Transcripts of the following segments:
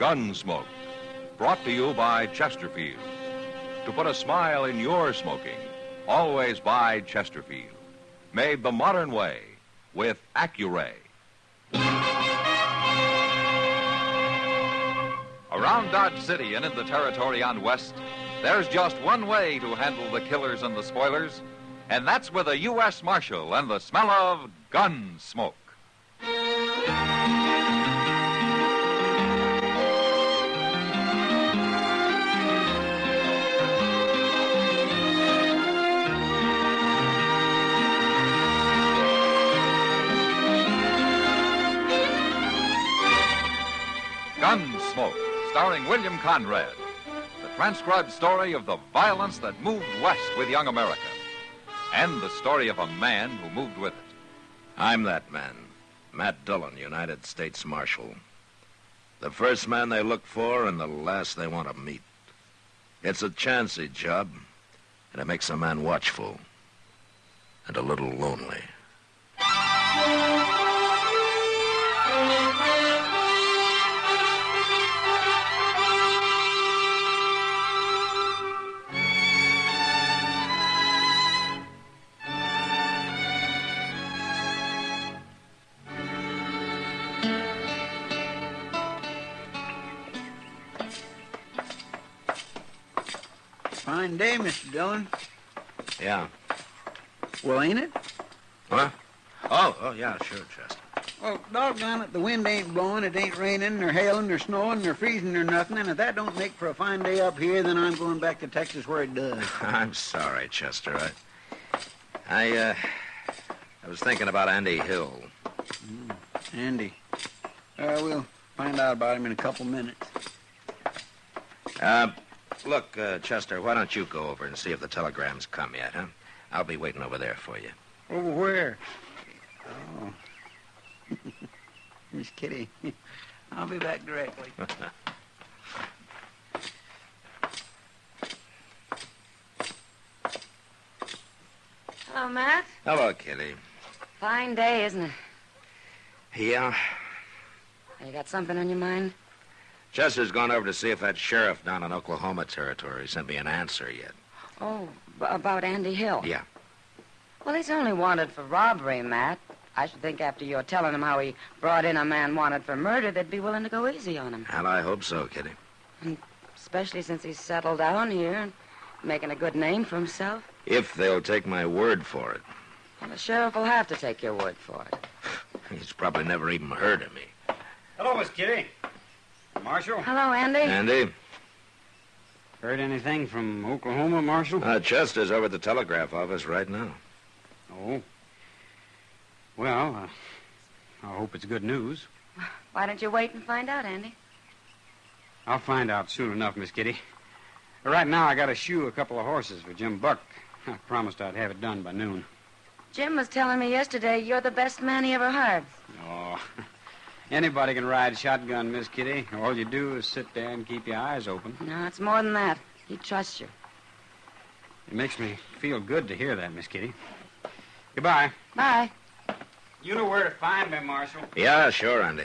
Gunsmoke, brought to you by Chesterfield. To put a smile in your smoking, always buy Chesterfield. Made the modern way with Accuray. Around Dodge City and in the territory on West, there's just one way to handle the killers and the spoilers, and that's with a U.S. Marshal and the smell of Gunsmoke. Gunsmoke, starring William Conrad. The transcribed story of the violence that moved west with young America. And the story of a man who moved with it. I'm that man, Matt Dillon, United States Marshal. The first man they look for and the last they want to meet. It's a chancy job, and it makes a man watchful and a little lonely. Fine day, Mr. Dillon. Yeah. Well, ain't it? Huh? Oh, yeah, sure, Chester. Well, doggone it, the wind ain't blowing, it ain't raining, nor hailing, nor snowing, nor freezing, nor nothing, and if that don't make for a fine day up here, then I'm going back to Texas where it does. I'm sorry, Chester. I was thinking about Andy Hill. Andy. We'll find out about him in a couple minutes. Look, Chester, why don't you go over and see if the telegram's come yet, huh? I'll be waiting over there for you. Over where? Oh. Miss Kitty. I'll be back directly. Hello, Matt. Hello, Kitty. Fine day, isn't it? Yeah. You got something on your mind? Chester's gone over to see if that sheriff down in Oklahoma Territory sent me an answer yet. Oh, about Andy Hill? Yeah. Well, he's only wanted for robbery, Matt. I should think after you're telling him how he brought in a man wanted for murder, they'd be willing to go easy on him. And I hope so, Kitty. And especially since he's settled down here and making a good name for himself. If they'll take my word for it. Well, the sheriff will have to take your word for it. He's probably never even heard of me. Hello, Miss Kitty. Marshal? Hello, Andy. Andy? Heard anything from Oklahoma, Marshal? Chester's over at the telegraph office right now. Oh. Well, I hope it's good news. Why don't you wait and find out, Andy? I'll find out soon enough, Miss Kitty. Right now, I got to shoe a couple of horses for Jim Buck. I promised I'd have it done by noon. Jim was telling me yesterday you're the best man he ever hired. Oh, anybody can ride shotgun, Miss Kitty. All you do is sit there and keep your eyes open. No, it's more than that. He trusts you. It makes me feel good to hear that, Miss Kitty. Goodbye. Bye. You know where to find me, Marshal. Yeah, sure, Andy.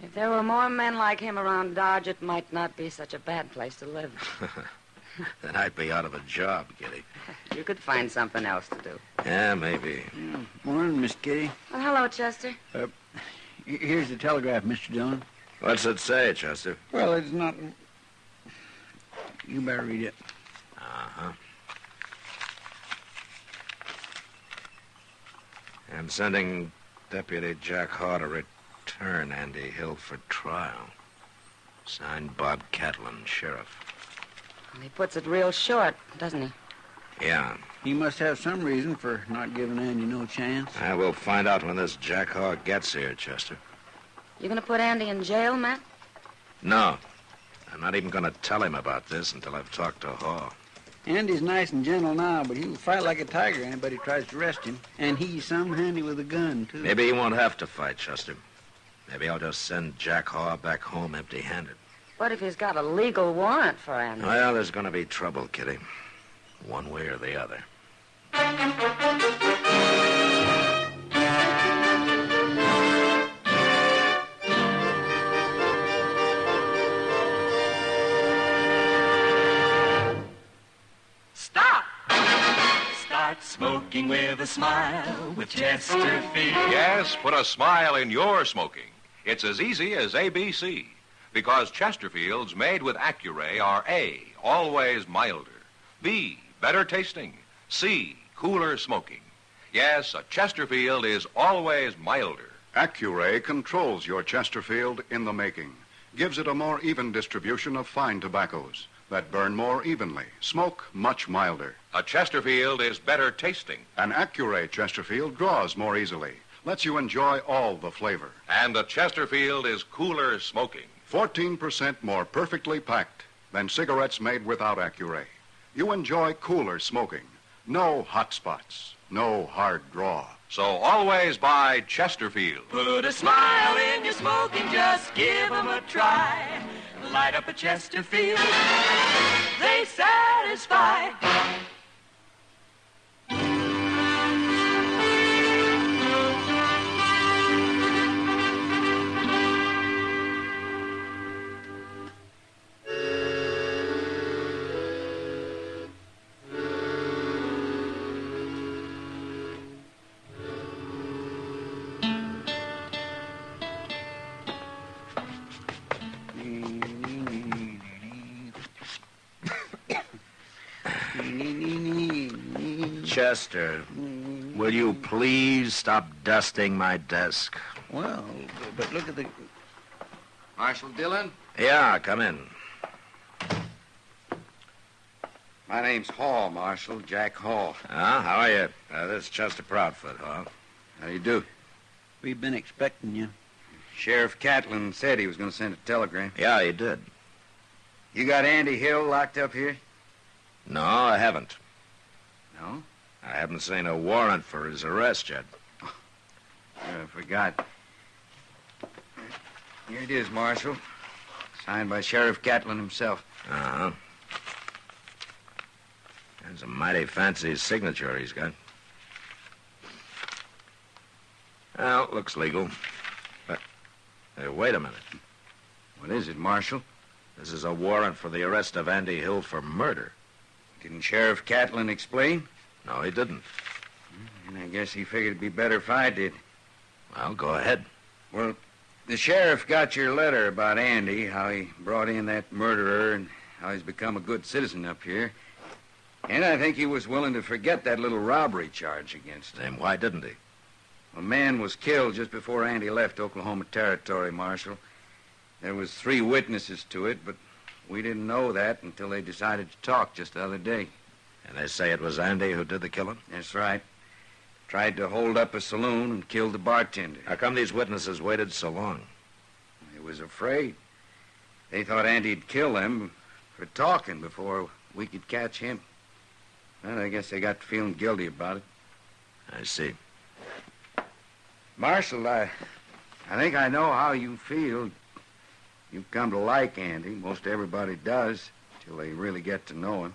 If there were more men like him around Dodge, it might not be such a bad place to live. Then I'd be out of a job, Kitty. You could find something else to do. Yeah, maybe. Morning, Miss Kitty. Well, hello, Chester. Here's the telegraph, Mr. Dillon. What's it say, Chester? Well, it's not... You better read it. Uh-huh. I'm sending Deputy Jack Haw to return Andy Hill for trial. Signed Bob Catlin, Sheriff. Well, he puts it real short, doesn't he? Yeah. He must have some reason for not giving Andy no chance. I will find out when this Jack Haw gets here, Chester. You gonna put Andy in jail, Matt? No. I'm not even going to tell him about this until I've talked to Haw. Andy's nice and gentle now, but he'll fight like a tiger anybody tries to arrest him. And he's some handy with a gun, too. Maybe he won't have to fight, Chester. Maybe I'll just send Jack Haw back home empty-handed. What if he's got a legal warrant for Andy? Well, there's going to be trouble, Kitty. One way or the other. Smoking with a smile with Chesterfield. Yes, put a smile in your smoking. It's as easy as ABC. Because Chesterfields made with Accuray are A, always milder. B, better tasting. C, cooler smoking. Yes, a Chesterfield is always milder. Accuray controls your Chesterfield in the making. Gives it a more even distribution of fine tobaccos that burn more evenly, smoke much milder. A Chesterfield is better tasting. An Accuray Chesterfield draws more easily, lets you enjoy all the flavor. And a Chesterfield is cooler smoking. 14% more perfectly packed than cigarettes made without Accuray. You enjoy cooler smoking. No hot spots, no hard draw. So always buy Chesterfield. Put a smile in your smoking, just give 'em a try. Light up a Chesterfield, they satisfy. Chester, will you please stop dusting my desk? Well, but look at the... Marshal Dillon? Yeah, come in. My name's Hall, Marshal. Jack Hall. How are you? This is Chester Proudfoot, huh? How do you do? We've been expecting you. Sheriff Catlin said he was going to send a telegram. Yeah, he did. You got Andy Hill locked up here? No, I haven't. No? I haven't seen a warrant for his arrest yet. I forgot. Here it is, Marshal. Signed by Sheriff Catlin himself. Uh-huh. That's a mighty fancy signature he's got. Well, looks legal. But, hey, wait a minute. What is it, Marshal? This is a warrant for the arrest of Andy Hill for murder. Didn't Sheriff Catlin explain? No, he didn't. And I guess he figured it'd be better if I did. Well, go ahead. Well, the sheriff got your letter about Andy, how he brought in that murderer and how he's become a good citizen up here. And I think he was willing to forget that little robbery charge against him. Then why didn't he? A man was killed just before Andy left Oklahoma Territory, Marshal. There was 3 witnesses to it, but we didn't know that until they decided to talk just the other day. And they say it was Andy who did the killing? That's right. Tried to hold up a saloon and killed the bartender. How come these witnesses waited so long? They was afraid. They thought Andy'd kill them for talking before we could catch him. Well, I guess they got to feeling guilty about it. I see. Marshal, I think I know how you feel. You've come to like Andy. Most everybody does, till they really get to know him.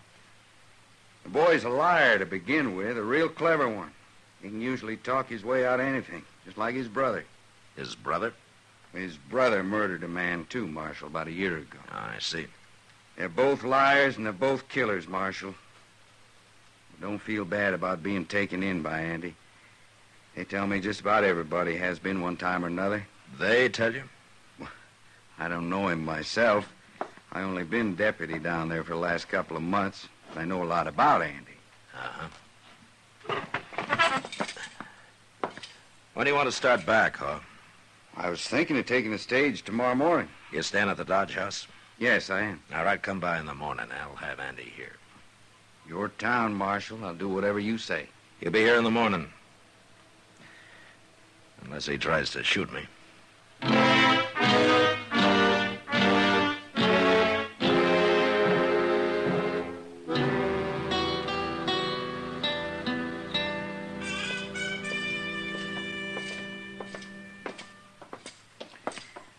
The boy's a liar to begin with, a real clever one. He can usually talk his way out of anything, just like his brother. His brother? His brother murdered a man, too, Marshal, about a year ago. Oh, I see. They're both liars, and they're both killers, Marshal. Don't feel bad about being taken in by Andy. They tell me just about everybody has been one time or another. They tell you? I don't know him myself. I only been deputy down there for the last couple of months. But I know a lot about Andy. Uh-huh. When do you want to start back, huh? I was thinking of taking the stage tomorrow morning. You staying at the Dodge House? Yes, I am. All right, come by in the morning. I'll have Andy here. Your town, Marshal. I'll do whatever you say. He'll be here in the morning. Unless he tries to shoot me.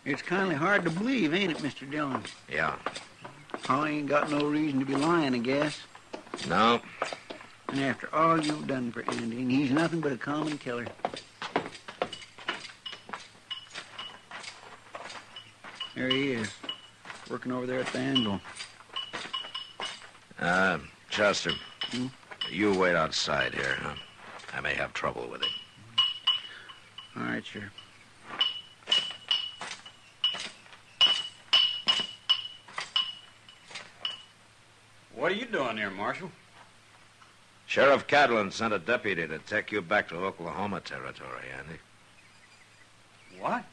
It's kind of hard to believe, ain't it, Mr. Dillon? Yeah. I ain't got no reason to be lying, I guess. No. And after all you've done for Andy, and he's nothing but a common killer. There he is, working over there at the anvil. Chester. You wait outside here, huh? I may have trouble with him. All right, sure. What are you doing here, Marshal? Sheriff Cadlin sent a deputy to take you back to Oklahoma territory, Andy. What?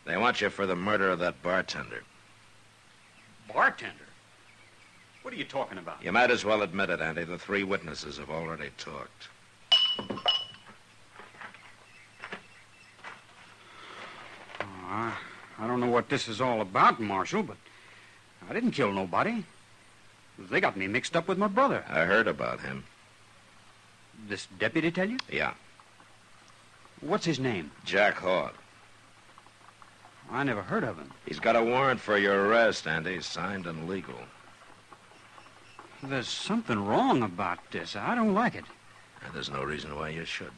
They want you for the murder of that bartender. Bartender? What are you talking about? You might as well admit it, Andy. The 3 witnesses have already talked. I don't know what this is all about, Marshal, but I didn't kill nobody. They got me mixed up with my brother. I heard about him. This deputy tell you? Yeah. What's his name? Jack Hogg. I never heard of him. He's got a warrant for your arrest, Andy, signed and legal. There's something wrong about this. I don't like it. And there's no reason why you should.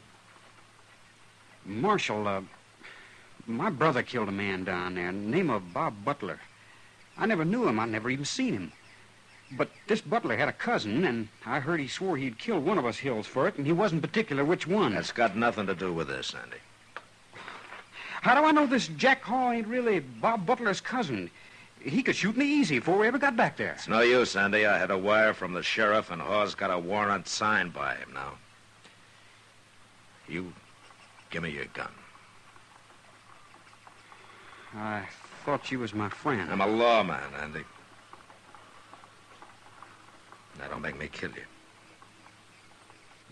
Marshal, my brother killed a man down there, name of Bob Butler. I never knew him. I never even seen him. But this Butler had a cousin, and I heard he swore he'd kill one of us Hills for it, and he wasn't particular which one. That's got nothing to do with this, Andy. How do I know this Jack Hall ain't really Bob Butler's cousin? He could shoot me easy before we ever got back there. It's no use, Andy. I had a wire from the sheriff, and Hawes got a warrant signed by him now. You give me your gun. I thought you was my friend. I'm a lawman, Andy. Now, don't make me kill you.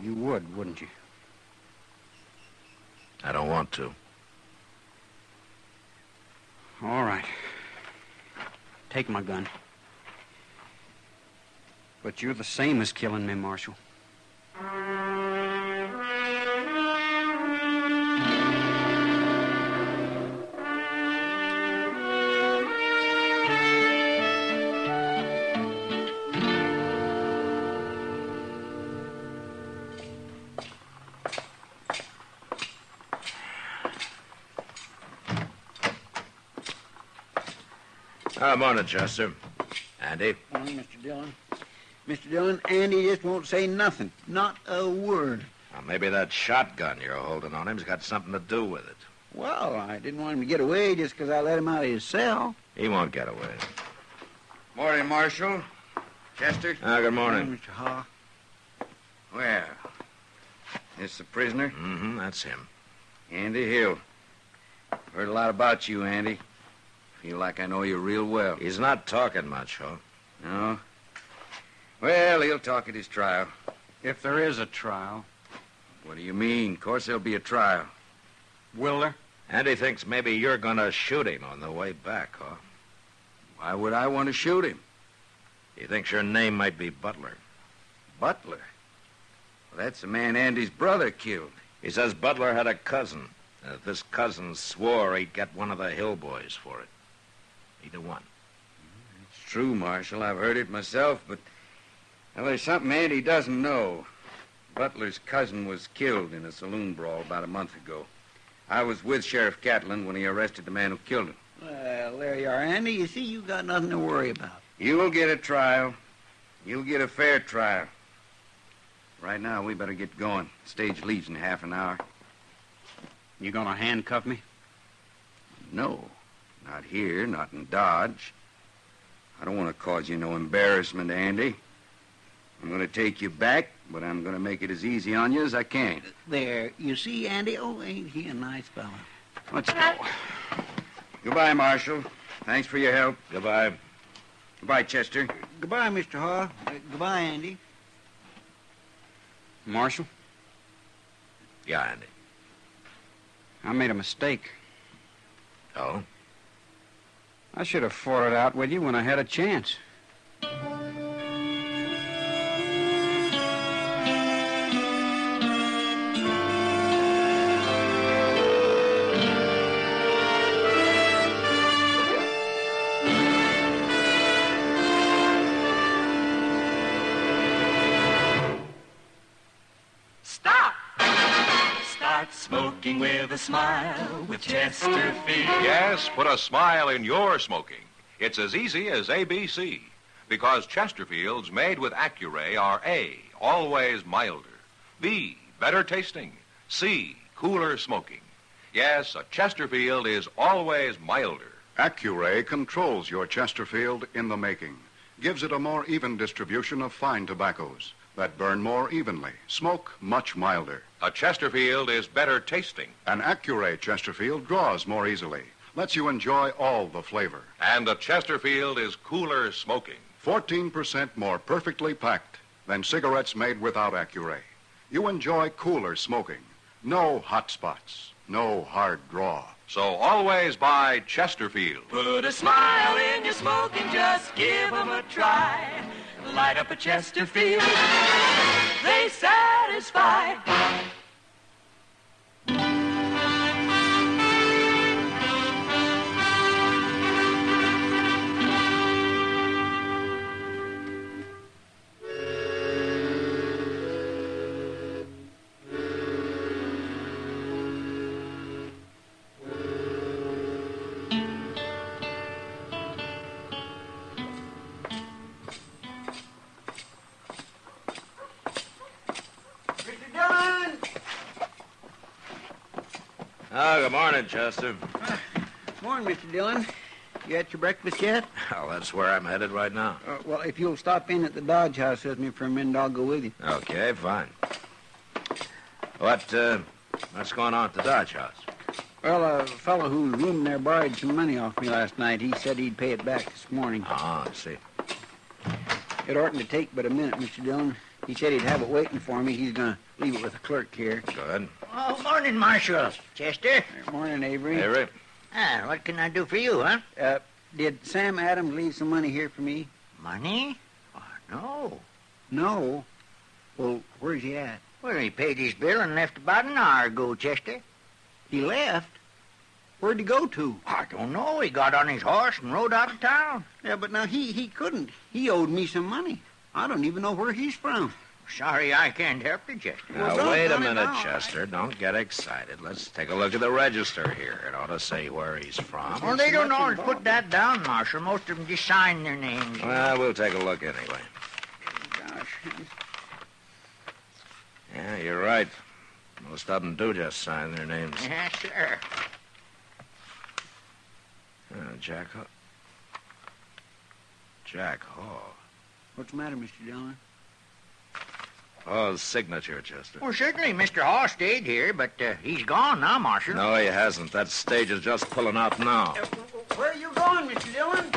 You would, wouldn't you? I don't want to. All right. Take my gun. But you're the same as killing me, Marshal. Morning, Chester. Andy? Morning, Mr. Dillon. Mr. Dillon, Andy just won't say nothing. Not a word. Well, maybe that shotgun you're holding on him's got something to do with it. Well, I didn't want him to get away just because I let him out of his cell. He won't get away. Morning, Marshal. Chester? Good morning. Mr. Haw. Well, this the prisoner? Mm-hmm, that's him. Andy Hill. Heard a lot about you, Andy. Feel like I know you real well. He's not talking much, huh? No? Well, he'll talk at his trial. If there is a trial. What do you mean? Of course there'll be a trial. Will there? Andy thinks maybe you're going to shoot him on the way back, huh? Why would I want to shoot him? He thinks your name might be Butler. Butler? Well, that's the man Andy's brother killed. He says Butler had a cousin. And that this cousin swore he'd get one of the Hill boys for it. Either one. It's true, Marshal. I've heard it myself, but well, there's something Andy doesn't know. Butler's cousin was killed in a saloon brawl about a month ago. I was with Sheriff Catlin when he arrested the man who killed him. Well, there you are, Andy. You see, you got nothing to worry about. You'll get a trial. You'll get a fair trial. Right now, we better get going. Stage leaves in half an hour. You gonna handcuff me? No. Not here, not in Dodge. I don't want to cause you no embarrassment, Andy. I'm going to take you back, but I'm going to make it as easy on you as I can. There. You see, Andy? Oh, ain't he a nice fella? Let's go. Goodbye, Marshal. Thanks for your help. Goodbye. Goodbye, Chester. Goodbye, Mr. Haw. Goodbye, Andy. Marshal, Yeah, Andy. I made a mistake. Oh? I should have fought it out with you when I had a chance. Stop! Start smoking with a smile with Chesterfield. Yes, put a smile in your smoking. It's as easy as ABC. Because Chesterfields made with Accuray are A, always milder. B, better tasting. C, cooler smoking. Yes, a Chesterfield is always milder. Accuray controls your Chesterfield in the making. Gives it a more even distribution of fine tobaccos that burn more evenly, smoke much milder. A Chesterfield is better tasting. An Accuray Chesterfield draws more easily, lets you enjoy all the flavor. And a Chesterfield is cooler smoking. 14% more perfectly packed than cigarettes made without Accuray. You enjoy cooler smoking. No hot spots, no hard draw. So always buy Chesterfield. Put a smile in your smoking, just give 'em a try. Light up a Chesterfield, they satisfy. Oh, good morning, Chester. Morning, Mr. Dillon. You had your breakfast yet? Well, that's where I'm headed right now. Well, if you'll stop in at the Dodge House with me for a minute, I'll go with you. Okay, fine. What's going on at the Dodge House? Well, a fellow who roomed there borrowed some money off me last night. He said he'd pay it back this morning. Oh, I see. It oughtn't to take but a minute, Mr. Dillon. He said he'd have it waiting for me. He's going to leave it with the clerk here. Good. Oh, morning, Marshal. Chester. Morning, Avery. Avery? What can I do for you, huh? Did Sam Adams leave some money here for me? Money? Oh, no. No. Well, where's he at? Well, he paid his bill and left about an hour ago, Chester. He left? Where'd he go to? I don't know. He got on his horse and rode out of town. Yeah, but now he couldn't. He owed me some money. I don't even know where he's from. Sorry I can't help you, Chester. Now, Well, wait a don't minute, know. Chester. Don't get excited. Let's take a look at the register here. It ought to say where he's from. Well, they don't much always involved. put that down, Marshal. Most of them just sign their names. Well, we'll take a look anyway. Gosh. Yeah, you're right. Most of them do just sign their names. Yes, sir. Jack Hall. What's the matter, Mr. Dillon? Hall's signature, Chester. Well, certainly Mr. Hall stayed here, but he's gone now, Marshal. No, he hasn't. That stage is just pulling out now. Where are you going, Mr. Dillon?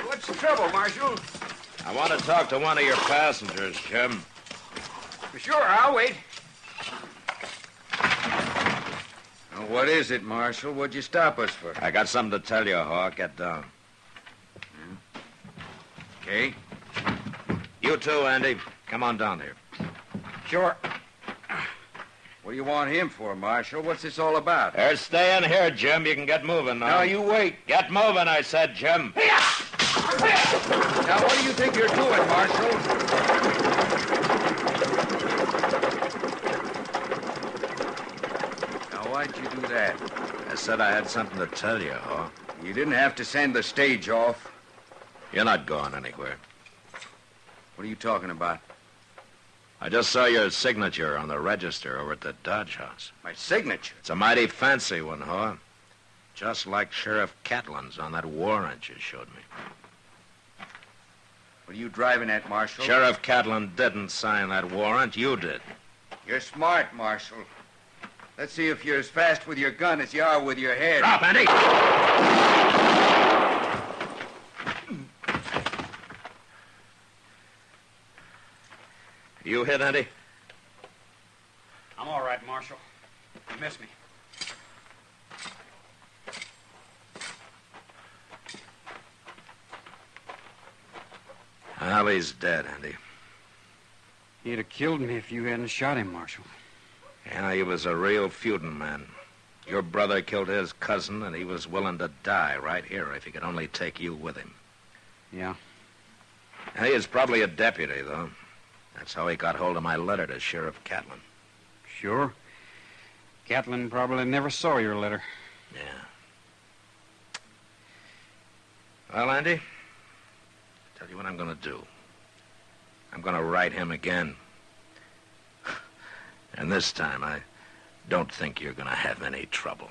What's the trouble, Marshal? I want to talk to one of your passengers, Jim. Sure, I'll wait. Now, what is it, Marshal? What'd you stop us for? I got something to tell you, Hawk. Get down. Okay. You too, Andy. Come on down here. Sure. What do you want him for, Marshal? What's this all about? Stay in here, Jim. You can get moving now. No, you wait. Get moving, I said, Jim. Now, what do you think you're doing, Marshal? Now, why'd you do that? I said I had something to tell you, Hawk. You didn't have to send the stage off. You're not going anywhere. What are you talking about? I just saw your signature on the register over at the Dodge House. My signature? It's a mighty fancy one, Hawk. Just like Sheriff Catlin's on that warrant you showed me. What are you driving at, Marshal? Sheriff Catlin didn't sign that warrant. You did. You're smart, Marshal. Let's see if you're as fast with your gun as you are with your head. Drop, Andy! You hit, Andy? I'm all right, Marshal. You missed me. Well, he's dead, Andy. He'd have killed me if you hadn't shot him, Marshal. Yeah, he was a real feuding man. Your brother killed his cousin, and he was willing to die right here if he could only take you with him. Yeah. He is probably a deputy, though. That's how he got hold of my letter to Sheriff Catlin. Sure. Catlin probably never saw your letter. Yeah. Well, Andy, tell you what I'm going to do. I'm going to write him again. And this time, I don't think you're going to have any trouble.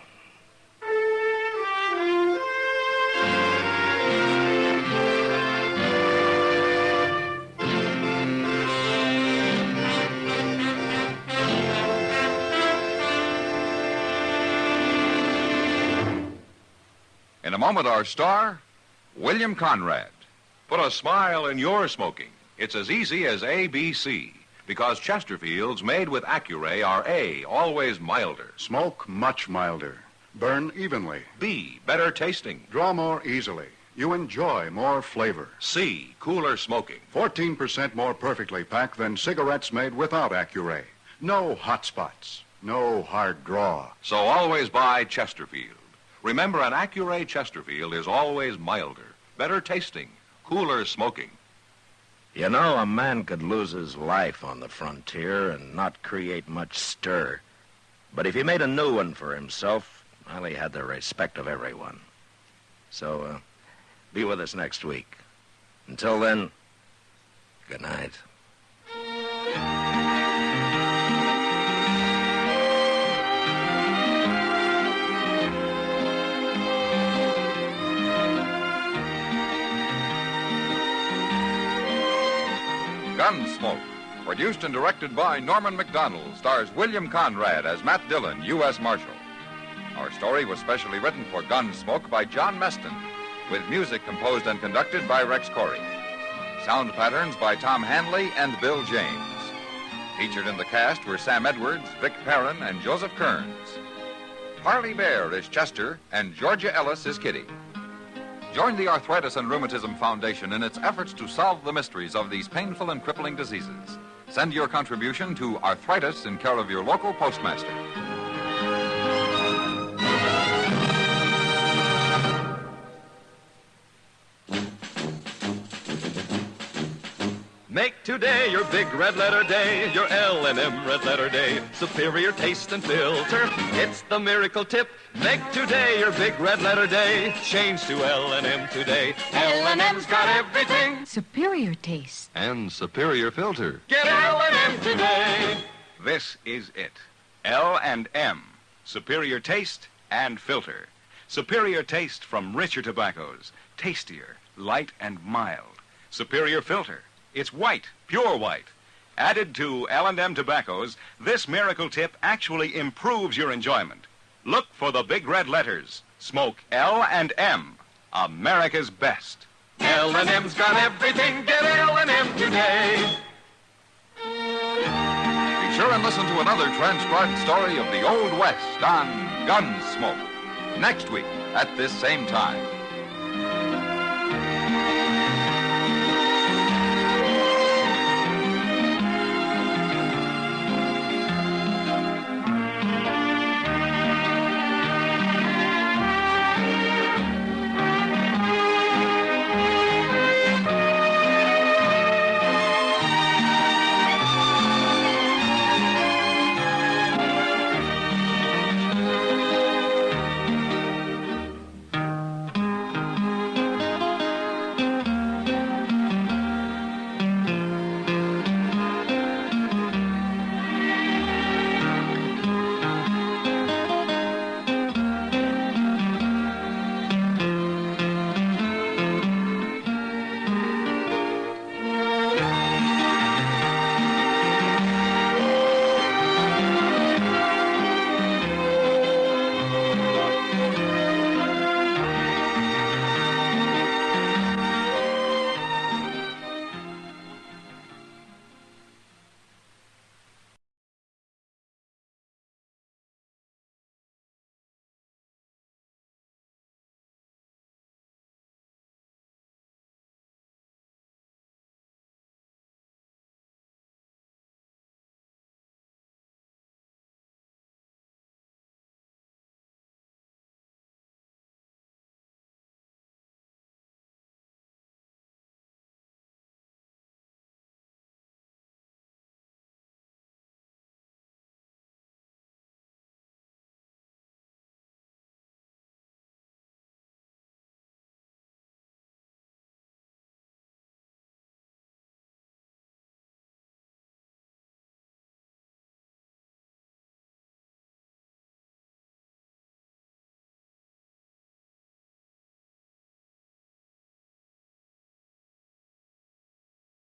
In a moment, our star, William Conrad. Put a smile in your smoking. It's as easy as ABC, because Chesterfields made with Accuray are A, always milder. Smoke much milder. Burn evenly. B, better tasting. Draw more easily. You enjoy more flavor. C, cooler smoking. 14% more perfectly packed than cigarettes made without Accuray. No hot spots. No hard draw. So always buy Chesterfield. Remember, an Accuray Chesterfield is always milder, better tasting, cooler smoking. You know, a man could lose his life on the frontier and not create much stir. But if he made a new one for himself, well, he had the respect of everyone. So, be with us next week. Until then, good night. Gunsmoke, produced and directed by Norman Macdonnell, stars William Conrad as Matt Dillon, U.S. Marshal. Our story was specially written for Gunsmoke by John Meston, with music composed and conducted by Rex Corey. Sound patterns by Tom Hanley and Bill James. Featured in the cast were Sam Edwards, Vic Perrin, and Joseph Kearns. Harley Bear is Chester, and Georgia Ellis is Kitty. Join the Arthritis and Rheumatism Foundation in its efforts to solve the mysteries of these painful and crippling diseases. Send your contribution to Arthritis in care of your local postmaster. Make today your big red letter day, your L&M red letter day. Superior taste and filter, it's the miracle tip. Make today your big red letter day. Change to L&M today. L&M's got everything. Superior taste. And superior filter. Get L&M today. This is it. L&M. Superior taste and filter. Superior taste from richer tobaccos. Tastier, light and mild. Superior filter. It's white, pure white. Added to L&M tobaccos, this miracle tip actually improves your enjoyment. Look for the big red letters. Smoke L&M, America's best. L&M's got everything. Get L&M today. Be sure and listen to another transcribed story of the Old West on Gunsmoke next week at this same time.